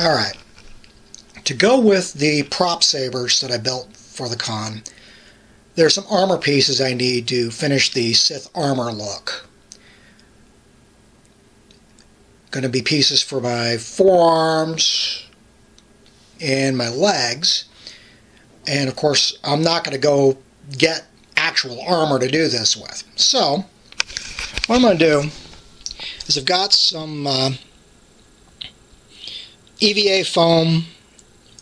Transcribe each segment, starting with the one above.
Alright, to go with the prop sabers that I built for the con, there's some armor pieces I need to finish the Sith armor look. Going to be pieces for my forearms and my legs, and of course I'm not going to go get actual armor to do this with. So what I'm going to do is I've got some EVA foam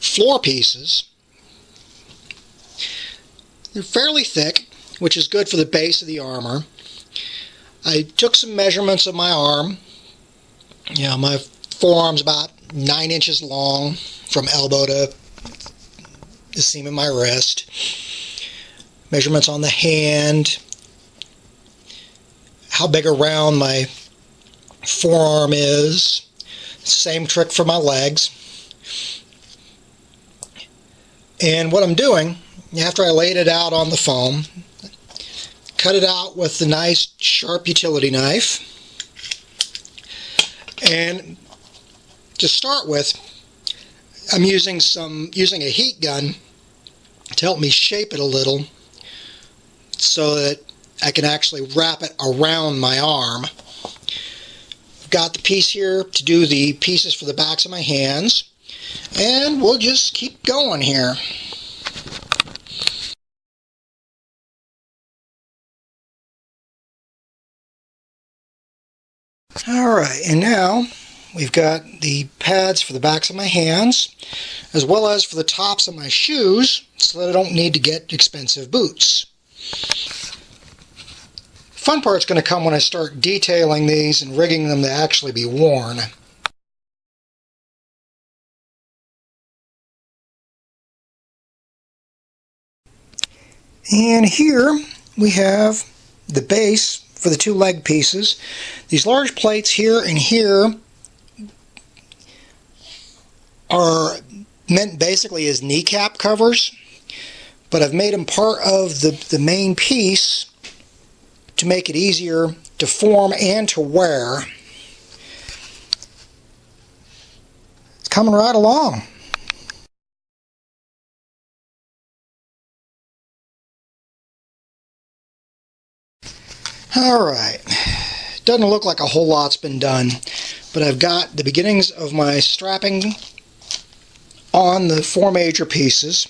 floor pieces. They're fairly thick, which is good for the base of the armor. I took some measurements of my arm. My forearm's about 9 inches long from elbow to the seam of my wrist. Measurements on the hand, how big around my forearm is. Same trick for my legs. And what I'm doing, after I laid it out on the foam, cut it out with the nice sharp utility knife. And to start with, I'm using a heat gun to help me shape it a little so that I can actually wrap it around my arm. I've got the piece here to do the pieces for the backs of my hands, and we'll just keep going here. Alright, and now we've got the pads for the backs of my hands, as well as for the tops of my shoes, so that I don't need to get expensive boots. The fun part's going to come when I start detailing these and rigging them to actually be worn. And here we have the base for the two leg pieces. These large plates here and here are meant basically as kneecap covers, but I've made them part of the main piece to make it easier to form and to wear. It's coming right along. Alright, doesn't look like a whole lot's been done, but I've got the beginnings of my strapping on the four major pieces.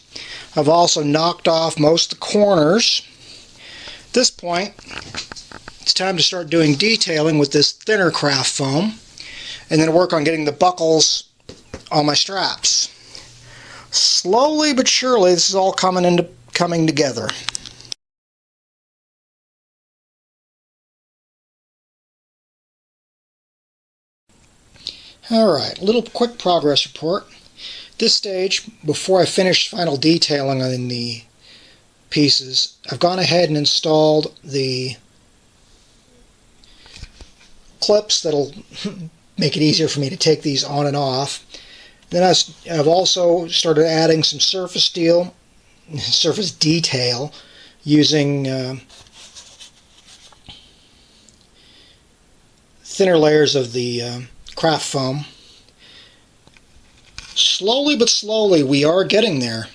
I've also knocked off most of the corners. At this point, it's time to start doing detailing with this thinner craft foam, and then work on getting the buckles on my straps. Slowly but surely, this is all coming together. Alright, little quick progress report. At this stage, before I finish final detailing on the pieces, I've gone ahead and installed the clips that'll make it easier for me to take these on and off. Then I've also started adding some surface detail using thinner layers of the craft foam. Slowly but slowly, we are getting there.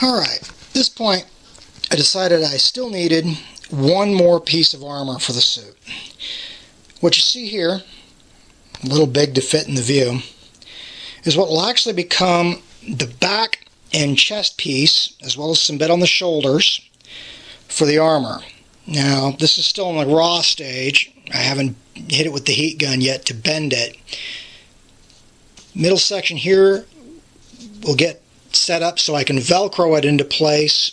Alright, at this point I decided I still needed one more piece of armor for the suit. What you see here, a little big to fit in the view, is what will actually become the back and chest piece, as well as some bit on the shoulders, for the armor. Now, this is still in the raw stage. I haven't hit it with the heat gun yet to bend it. Middle section here will get set up so I can Velcro it into place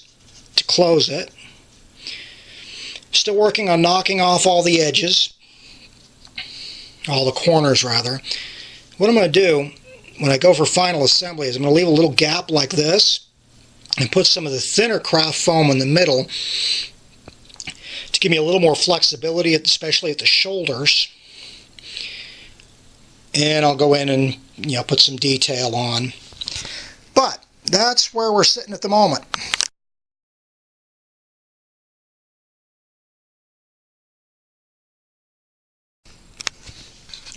to close it. Still working on knocking off all the edges, all the corners rather. What I'm going to do when I go for final assembly is I'm going to leave a little gap like this and put some of the thinner craft foam in the middle to give me a little more flexibility, especially at the shoulders. And I'll go in and put some detail on. But that's where we're sitting at the moment.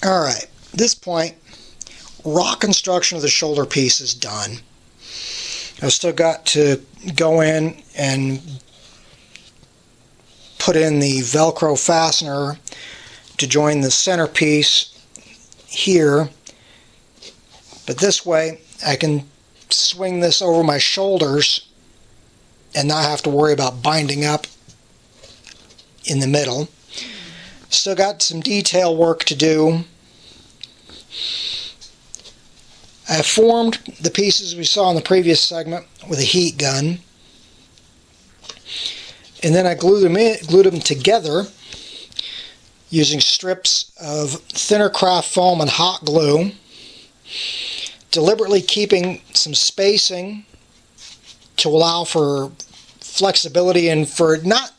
Alright, at this point, raw construction of the shoulder piece is done. I've still got to go in and put in the Velcro fastener to join the centerpiece here, but this way I can swing this over my shoulders and not have to worry about binding up in the middle. Still got some detail work to do. I formed the pieces we saw in the previous segment with a heat gun, and then I glued them together using strips of thinner craft foam and hot glue, deliberately keeping some spacing to allow for flexibility and for it not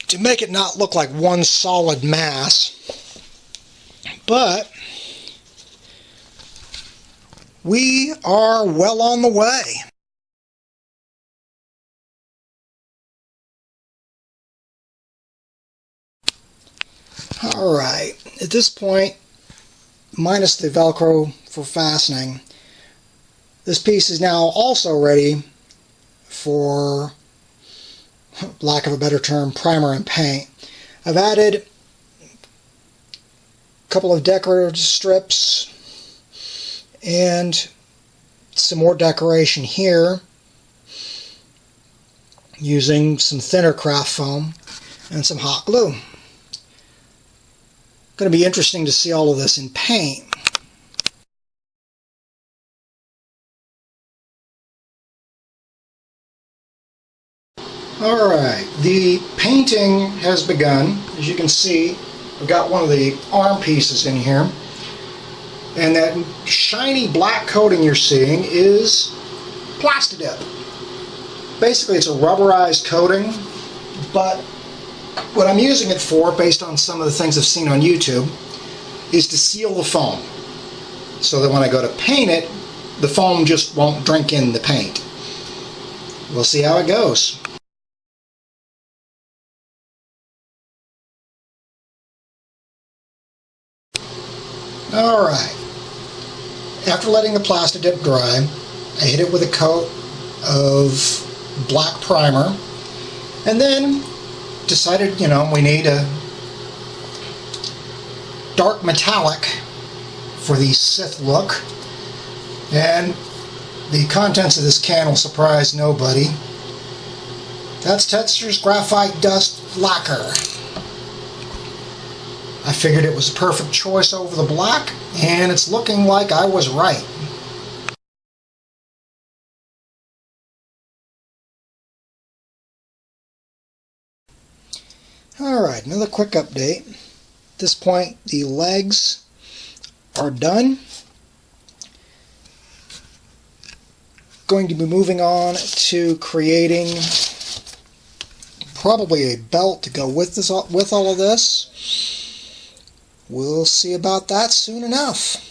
to make it not look like one solid mass. But we are well on the way. Alright, at this point, minus the Velcro for fastening, this piece is now also ready for, lack of a better term, primer and paint. I've added a couple of decorative strips and some more decoration here using some thinner craft foam and some hot glue. Going to be interesting to see all of this in paint. Alright, the painting has begun. As you can see, I've got one of the arm pieces in here. And that shiny black coating you're seeing is Plastidip. Basically, it's a rubberized coating, but what I'm using it for, based on some of the things I've seen on YouTube, is to seal the foam. So that when I go to paint it, the foam just won't drink in the paint. We'll see how it goes. Alright. After letting the Plastidip dry, I hit it with a coat of black primer, and then decided, we need a dark metallic for the Sith look, and the contents of this can will surprise nobody. That's Tetsu's Graphite Dust Lacquer. I figured it was a perfect choice over the black, and it's looking like I was right. Alright, another quick update. At this point, the legs are done. Going to be moving on to creating probably a belt to go with all of this. We'll see about that soon enough.